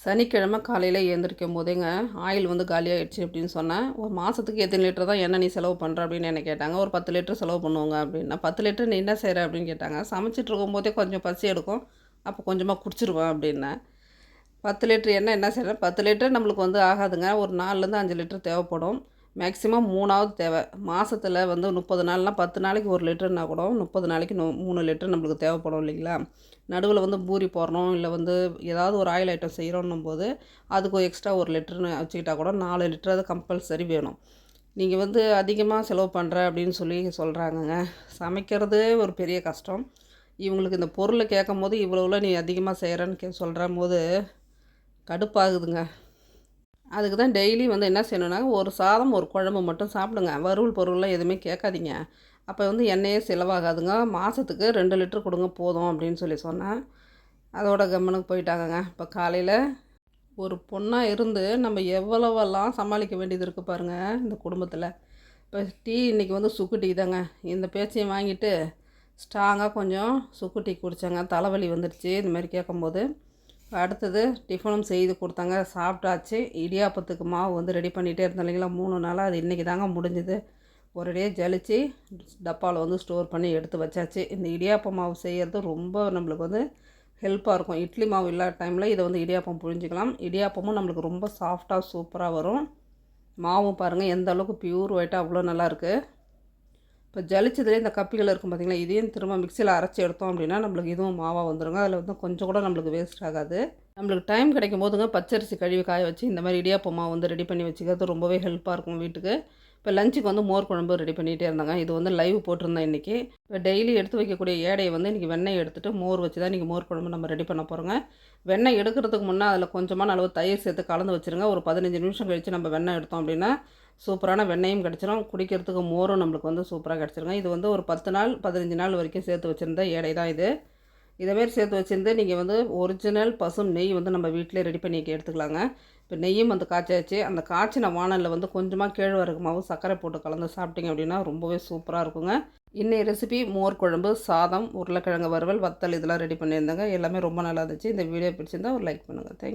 சனிக்கிழமை காலையில் எழுந்திரிக்கும் போதேங்க ஆயில் வந்து காலியாகிடுச்சு அப்படின்னு சொன்னேன். ஒரு மாதத்துக்கு எத்தனை லிட்டர் தான் எண்ணெய் நீ செலவு பண்ணுற அப்படின்னு என்ன கேட்டாங்க. ஒரு 10 லிட்டர் செலவு பண்ணுவோங்க அப்படின்னா. 10 லிட்டர் நீ என்ன செய்கிற அப்படின்னு கேட்டாங்க. சமைச்சிட்டு இருக்கும்போதே கொஞ்சம் பசி எடுக்கும், அப்போ கொஞ்சமாக குடிச்சிருவேன் அப்படின்னேன். 10 லிட்டர் எண்ணெய் என்ன செய்கிறேன், 10 லிட்டர் நம்மளுக்கு வந்து ஆகாதுங்க. ஒரு 4லேருந்து 5 லிட்டர் தேவைப்படும். மேக்ஸிமம் 3ஆவது தேவை. மாதத்தில் வந்து 30 நாள்னால் 10 நாளைக்கு 1 லிட்டர்னா கூட 30 நாளைக்கு 3 லிட்டர் நம்மளுக்கு தேவைப்படும் இல்லைங்களா. நடுவில் வந்து பூரி போடுறோம், இல்லை வந்து ஏதாவது ஒரு ஆயில் ஐட்டம் செய்கிறோன்னும் போது அதுக்கு எக்ஸ்ட்ரா 1 லிட்டர்னு வச்சுக்கிட்டா கூட 4 லிட்டர் அது கம்பல்சரி வேணும். நீங்கள் வந்து அதிகமாக செலவு பண்ணுற அப்படின்னு சொல்லி சொல்கிறாங்கங்க. சமைக்கிறது ஒரு பெரிய கஷ்டம். இவங்களுக்கு இந்த பொருளை கேட்கும் போது இவ்வளோவில் நீ அதிகமாக செய்கிறேன்னு சொல்கிற போது கடுப்பாகுதுங்க. அதுக்கு தான் டெய்லி வந்து என்ன செய்யணுன்னா, ஒரு சாதம் ஒரு குழம்பு மட்டும் சாப்பிடுங்க. வறுவல் பொருள்லாம் எதுவுமே கேட்காதீங்க. அப்போ வந்து எண்ணெயே செலவாகாதுங்க. மாதத்துக்கு 2 லிட்டர் கொடுங்க போதும் அப்படின்னு சொல்லி சொன்னேன். அதோட கம்முனுக்கு போயிட்டாங்கங்க. இப்போ காலையில் ஒரு பொண்ணாக இருந்து நம்ம எவ்வளவெல்லாம் சமாளிக்க வேண்டியது இருக்குது பாருங்கள் இந்த குடும்பத்தில். இப்போ டீ இன்றைக்கி வந்து சுக்கு டீ தாங்க. இந்த பேச்சையும் வாங்கிட்டு ஸ்ட்ராங்காக கொஞ்சம் சுக்கு டீ குடித்தாங்க. தலைவலி வந்துடுச்சு இந்த மாதிரி கேட்கும்போது. அடுத்தது டிஃபனும் செய்து கொடுத்தாங்க, சாப்பிட்டாச்சு. இடியாப்பத்துக்கு மாவு வந்து ரெடி பண்ணிகிட்டே இருந்தோம் இல்லைங்களா 3 நாளாக. அது இன்றைக்கி தாங்க முடிஞ்சுது. ஒரேடியாக ஜலிச்சு டப்பாவில் வந்து ஸ்டோர் பண்ணி எடுத்து வச்சாச்சு. இந்த இடியாப்ப மாவு செய்கிறது ரொம்ப நம்மளுக்கு வந்து ஹெல்ப்பாக இருக்கும். இட்லி மாவு இல்லாத டைமில் இதை வந்து இடியாப்பம் புழிஞ்சிக்கலாம். இடியாப்பமும் நம்மளுக்கு ரொம்ப சாஃப்டாக சூப்பராக வரும். மாவும் பாருங்கள் எந்த அளவுக்கு பியூர் ஒயிட்டாக அவ்வளோ நல்லாயிருக்கு. இப்போ ஜலிச்சதுலேயே இந்த கப்பிகள் இருக்கும் பார்த்திங்களா, இதையும் திரும்ப மிக்சியில் அரைச்சி எடுத்தோம் அப்படின்னா நம்மளுக்கு இதுவும் மாவாக வந்துடுங்க. அதில் வந்து கொஞ்சம் கூட நம்மளுக்கு வேஸ்ட் ஆகாது. நம்மளுக்கு டைம் கிடைக்கும் போதுங்க பச்சரிசி கழுவி காய வச்சு இந்த மாதிரி இடியாப்ப மாவு வந்து ரெடி பண்ணி வச்சுக்கிறது ரொம்பவே ஹெல்ப்பாக இருக்கும் வீட்டுக்கு. இப்போ லஞ்சுக்கு வந்து மோர் குழம்பு ரெடி பண்ணிகிட்டே இருந்தாங்க. இது வந்து லைவ் போட்டிருந்தேன் இன்றைக்கி. இப்போ டெய்லி எடுத்து வைக்கக்கூடிய ஏடையை வந்து இன்றைக்கி வெண்ணெய் எடுத்துகிட்டு மோர் வச்சு தான் இன்றைக்கி மோர் குழம்பு நம்ம ரெடி பண்ண போகிறோங்க. வெண்ணெய் எடுக்கிறதுக்கு முன்னே அதில் கொஞ்சமான அளவு தயிர் சேர்த்து கலந்து வச்சுருங்க. ஒரு 15 நிமிஷம் கழித்து நம்ம வெண்ணெய் எடுத்தோம் அப்படின்னா சூப்பரான வெண்ணெயும் கிடச்சிரும். குடிக்கிறதுக்கு மோரும் நம்மளுக்கு வந்து சூப்பராக கிடச்சிருங்க. இது வந்து ஒரு 10 நாள் 15 நாள் வரைக்கும் சேர்த்து வச்சுருந்த ஏடை தான் இது. இதேமாரி சேர்த்து வச்சுருந்து நீங்கள் வந்து ஒரிஜினல் பசும் நெய் வந்து நம்ம வீட்டிலே ரெடி பண்ணி எடுத்துக்கலாங்க. இப்போ நெய்யும் வந்து காய்ச்சாச்சு. அந்த காய்ச்சின வானலில் வந்து கொஞ்சமாக கேழ்வரகு மாவு சர்க்கரை போட்டு கலந்து சாப்பிட்டிங்க அப்படின்னா ரொம்பவே சூப்பராக இருக்குங்க. இன்னைய ரெசிபி மோர் குழம்பு, சாதம், உருளைக்கிழங்கு வறுவல், வத்தல் இதெல்லாம் ரெடி பண்ணியிருந்தாங்க. எல்லாமே ரொம்ப நல்லா இருந்துச்சு. இந்த வீடியோ பிடிச்சிருந்தா ஒரு லைக் பண்ணுங்கள். தேங்க்யூ.